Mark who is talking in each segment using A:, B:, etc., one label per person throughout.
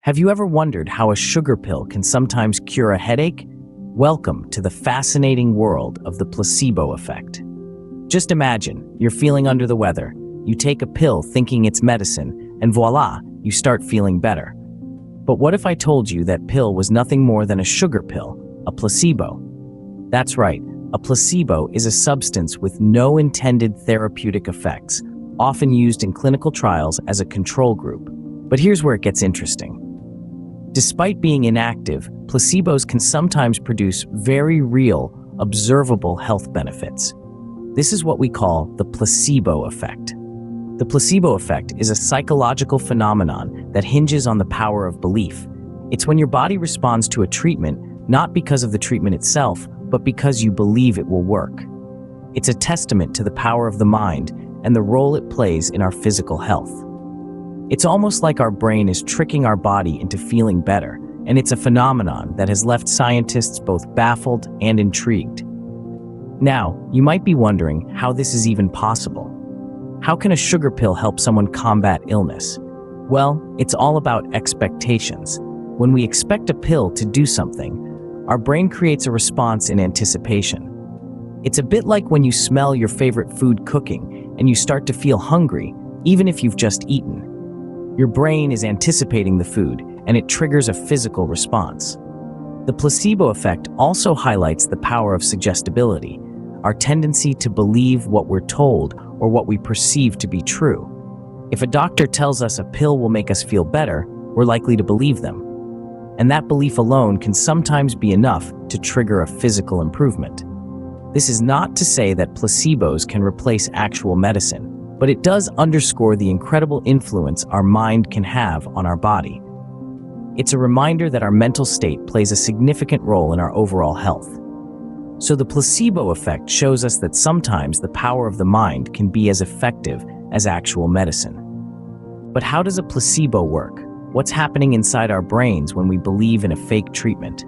A: Have you ever wondered how a sugar pill can sometimes cure a headache? Welcome to the fascinating world of the placebo effect. Just imagine, you're feeling under the weather. You take a pill thinking it's medicine, and voila, you start feeling better. But what if I told you that pill was nothing more than a sugar pill, a placebo? That's right, a placebo is a substance with no intended therapeutic effects, often used in clinical trials as a control group. But here's where it gets interesting. Despite being inactive, placebos can sometimes produce very real, observable health benefits. This is what we call the placebo effect. The placebo effect is a psychological phenomenon that hinges on the power of belief. It's when your body responds to a treatment, not because of the treatment itself, but because you believe it will work. It's a testament to the power of the mind and the role it plays in our physical health. It's almost like our brain is tricking our body into feeling better, and it's a phenomenon that has left scientists both baffled and intrigued. Now, you might be wondering how this is even possible. How can a sugar pill help someone combat illness? Well, it's all about expectations. When we expect a pill to do something, our brain creates a response in anticipation. It's a bit like when you smell your favorite food cooking and you start to feel hungry, even if you've just eaten. Your brain is anticipating the food, and it triggers a physical response. The placebo effect also highlights the power of suggestibility, our tendency to believe what we're told or what we perceive to be true. If a doctor tells us a pill will make us feel better, we're likely to believe them. And that belief alone can sometimes be enough to trigger a physical improvement. This is not to say that placebos can replace actual medicine, but it does underscore the incredible influence our mind can have on our body. It's a reminder that our mental state plays a significant role in our overall health. So the placebo effect shows us that sometimes the power of the mind can be as effective as actual medicine. But how does a placebo work? What's happening inside our brains when we believe in a fake treatment?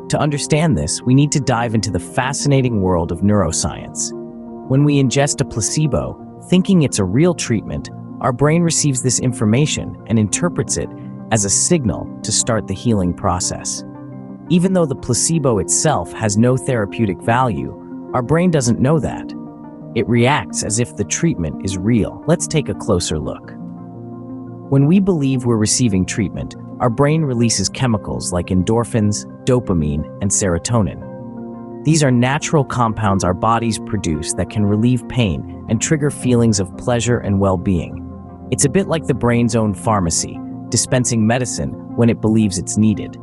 A: To understand this, we need to dive into the fascinating world of neuroscience. When we ingest a placebo, thinking it's a real treatment, our brain receives this information and interprets it as a signal to start the healing process. Even though the placebo itself has no therapeutic value, our brain doesn't know that. It reacts as if the treatment is real. Let's take a closer look. When we believe we're receiving treatment, our brain releases chemicals like endorphins, dopamine, and serotonin. These are natural compounds our bodies produce that can relieve pain and trigger feelings of pleasure and well-being. It's a bit like the brain's own pharmacy, dispensing medicine when it believes it's needed.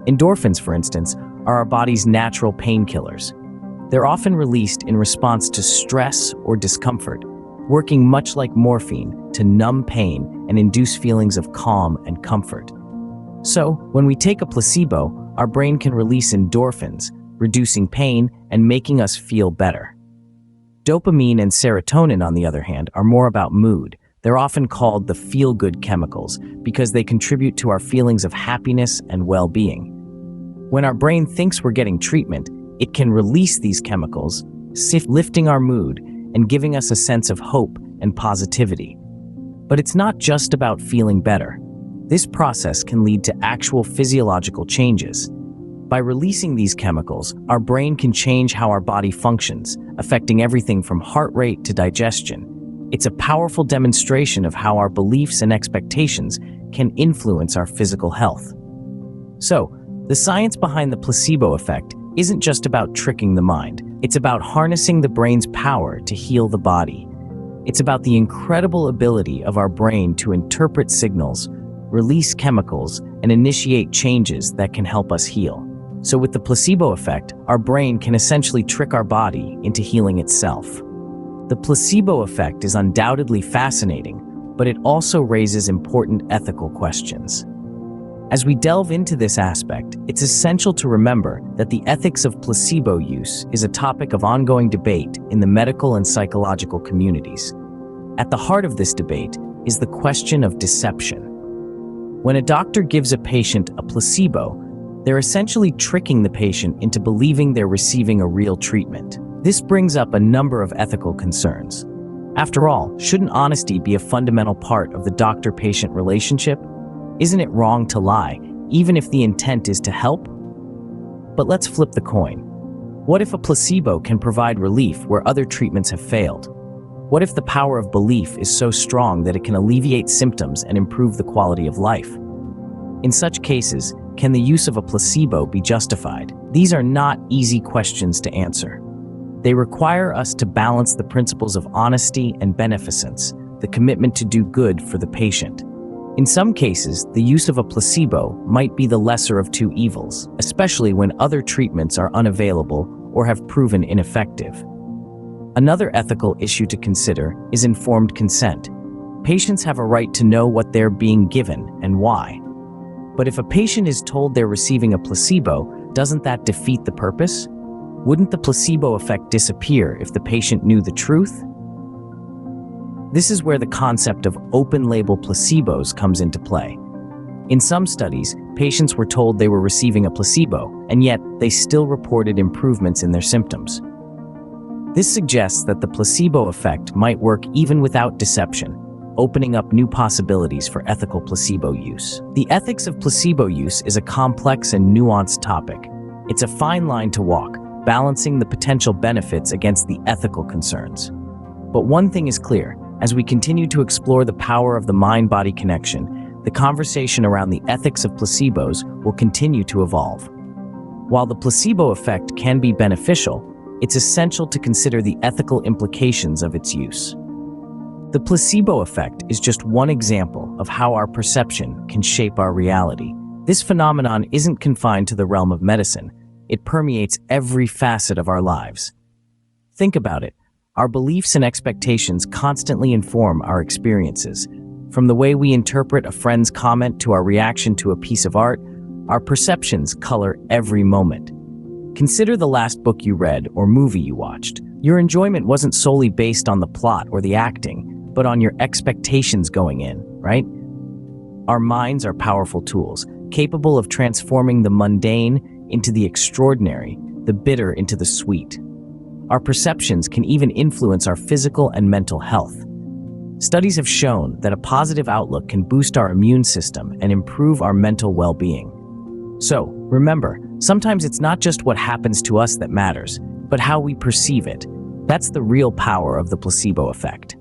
A: Endorphins, for instance, are our body's natural painkillers. They're often released in response to stress or discomfort, working much like morphine to numb pain and induce feelings of calm and comfort. So, when we take a placebo, our brain can release endorphins, reducing pain and making us feel better. Dopamine and serotonin, on the other hand, are more about mood. They're often called the feel-good chemicals because they contribute to our feelings of happiness and well-being. When our brain thinks we're getting treatment, it can release these chemicals, lifting our mood and giving us a sense of hope and positivity. But it's not just about feeling better. This process can lead to actual physiological changes. By releasing these chemicals, our brain can change how our body functions, affecting everything from heart rate to digestion. It's a powerful demonstration of how our beliefs and expectations can influence our physical health. So, the science behind the placebo effect isn't just about tricking the mind. It's about harnessing the brain's power to heal the body. It's about the incredible ability of our brain to interpret signals, release chemicals, and initiate changes that can help us heal. So with the placebo effect, our brain can essentially trick our body into healing itself. The placebo effect is undoubtedly fascinating, but it also raises important ethical questions. As we delve into this aspect, it's essential to remember that the ethics of placebo use is a topic of ongoing debate in the medical and psychological communities. At the heart of this debate is the question of deception. When a doctor gives a patient a placebo, they're essentially tricking the patient into believing they're receiving a real treatment. This brings up a number of ethical concerns. After all, shouldn't honesty be a fundamental part of the doctor-patient relationship? Isn't it wrong to lie, even if the intent is to help? But let's flip the coin. What if a placebo can provide relief where other treatments have failed? What if the power of belief is so strong that it can alleviate symptoms and improve the quality of life? In such cases, can the use of a placebo be justified? These are not easy questions to answer. They require us to balance the principles of honesty and beneficence, the commitment to do good for the patient. In some cases, the use of a placebo might be the lesser of two evils, especially when other treatments are unavailable or have proven ineffective. Another ethical issue to consider is informed consent. Patients have a right to know what they're being given and why. But if a patient is told they're receiving a placebo, doesn't that defeat the purpose? Wouldn't the placebo effect disappear if the patient knew the truth? This is where the concept of open-label placebos comes into play. In some studies, patients were told they were receiving a placebo, and yet they still reported improvements in their symptoms. This suggests that the placebo effect might work even without deception, opening up new possibilities for ethical placebo use. The ethics of placebo use is a complex and nuanced topic. It's a fine line to walk, balancing the potential benefits against the ethical concerns. But one thing is clear: as we continue to explore the power of the mind-body connection, the conversation around the ethics of placebos will continue to evolve. While the placebo effect can be beneficial, it's essential to consider the ethical implications of its use. The placebo effect is just one example of how our perception can shape our reality. This phenomenon isn't confined to the realm of medicine. It permeates every facet of our lives. Think about it. Our beliefs and expectations constantly inform our experiences. From the way we interpret a friend's comment to our reaction to a piece of art, our perceptions color every moment. Consider the last book you read or movie you watched. Your enjoyment wasn't solely based on the plot or the acting, but on your expectations going in, right? Our minds are powerful tools, capable of transforming the mundane into the extraordinary, the bitter into the sweet. Our perceptions can even influence our physical and mental health. Studies have shown that a positive outlook can boost our immune system and improve our mental well-being. So, remember, sometimes it's not just what happens to us that matters, but how we perceive it. That's the real power of the placebo effect.